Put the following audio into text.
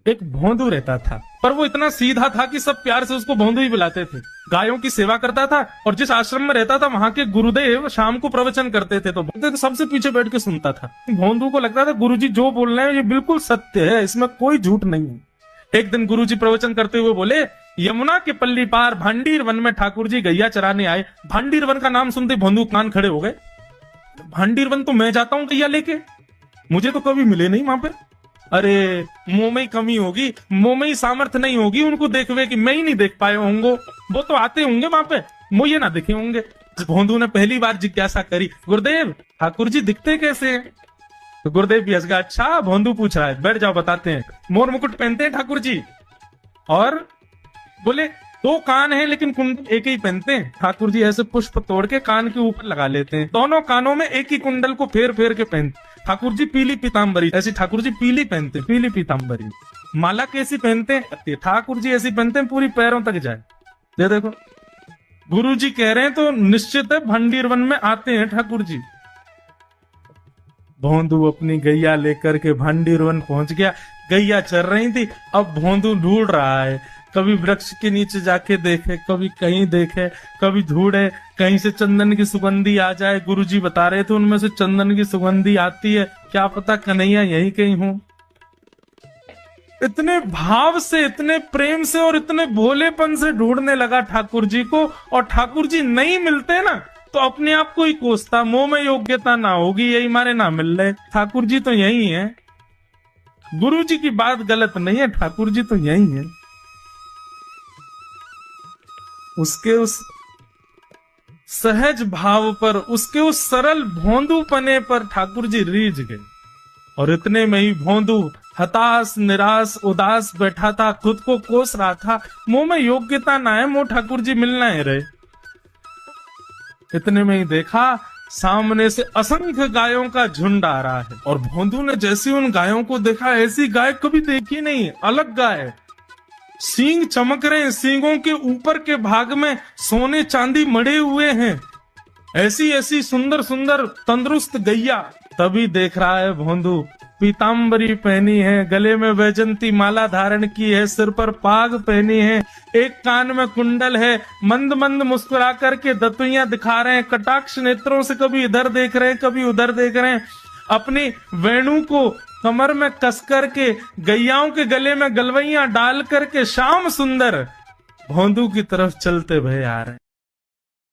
एक भोंदू रहता था, पर वो इतना सीधा था कि सब प्यार से उसको भोंदू ही बुलाते थे। गायों की सेवा करता था और जिस आश्रम में रहता था वहां के गुरुदेव शाम को प्रवचन करते थे तो सबसे पीछे बैठ के सुनता था। भोंदू को लगता था गुरुजी जो बोल रहे हैं ये बिल्कुल सत्य है, इसमें कोई झूठ नहीं है। एक दिन गुरुजी प्रवचन करते हुए बोले, यमुना के पल्ली पार भांडीर वन में ठाकुर जी गैया चराने आए। भांडीर वन का नाम सुनते भोंदू कान खड़े हो गए। भांडीर वन तो मैं जाता हूँ गैया लेके, मुझे तो कभी मिले नहीं वहां पे। अरे मुंह में ही कमी होगी, मुंह में ही सामर्थ्य नहीं होगी उनको देखवे कि मैं ही नहीं देख पाए होंगे, वो तो आते होंगे वहां पे, मुझे ना दिखे होंगे। भोंदू ने पहली बार जिज्ञासा करी, गुरुदेव ठाकुर जी दिखते कैसे हैं? तो गुरुदेव भी हंस गया, अच्छा भोंदू पूछ रहा है, बैठ जाओ बताते हैं। मोर मुकुट पहनते हैं ठाकुर जी, और बोले दो कान हैं लेकिन कुंडल एक ही पहनते हैं। ठाकुर जी ऐसे पुष्प तोड़ के कान के ऊपर लगा लेते हैं, दोनों कानों में एक ही कुंडल को फेर फेर के पहनते। ठाकुर जी पीली पीताम्बरी, ऐसी ठाकुर जी पीली पहनते, पीली पीताम्बरी। माला कैसी पहनते हैं? ठाकुर जी ऐसी पहनते हैं पूरी पैरों तक जाए। ये देखो गुरु जी कह रहे हैं तो निश्चित है भंडीर वन में आते हैं ठाकुर जी। भोंदू अपनी गैया लेकर के भंडीर वन पहुंच गया। गैया चर रही थी, अब भोंदू ढूंढ रहा है, कभी वृक्ष के नीचे जाके देखे, कभी कहीं देखे, कभी ढूंढे कहीं से चंदन की सुगंधी आ जाए। गुरुजी बता रहे थे उनमें से चंदन की सुगंधी आती है, क्या पता कन्हैया यही कहीं हो। इतने भाव से, इतने प्रेम से और इतने भोलेपन से ढूंढने लगा ठाकुर जी को, और ठाकुर जी नहीं मिलते ना तो अपने आप को ही कोसता, मुंह में योग्यता ना होगी यही मारे ना मिल रहे, ठाकुर जी तो यही है। गुरु जी की बात गलत नहीं है, ठाकुर जी तो यही है। उसके उस सहज भाव पर, उसके उस सरल भोंदूपने पर ठाकुर जी रीझ गए। और इतने में ही भोंदू हताश निराश उदास बैठा था, खुद को कोस रहा था, मुंह में योग्यता ना है, मुंह ठाकुर जी मिलना है रहे। इतने में ही देखा सामने से असंख्य गायों का झुंड आ रहा है, और भोंदू ने जैसी उन गायों को देखा, ऐसी गाय कभी देखी नहीं, अलग गाय, सींग चमक रहे हैं, सींगों के ऊपर के भाग में सोने चांदी मड़े हुए हैं, ऐसी ऐसी सुंदर सुंदर तंदुरुस्त गैया। तभी देख रहा है भोंदू पीताम्बरी पहनी है, गले में वैजंती माला धारण की है, सिर पर पाग पहनी है, एक कान में कुंडल है, मंद मंद मुस्कुरा करके दतुइयां दिखा रहे हैं, कटाक्ष नेत्रों से कभी इधर देख रहे हैं कभी उधर देख रहे हैं, अपनी वेणु को कमर में कस करके गैयाओं के गले में गलवैया डाल करके श्याम सुंदर भोंदू की तरफ चलते भय आ रहे हैं।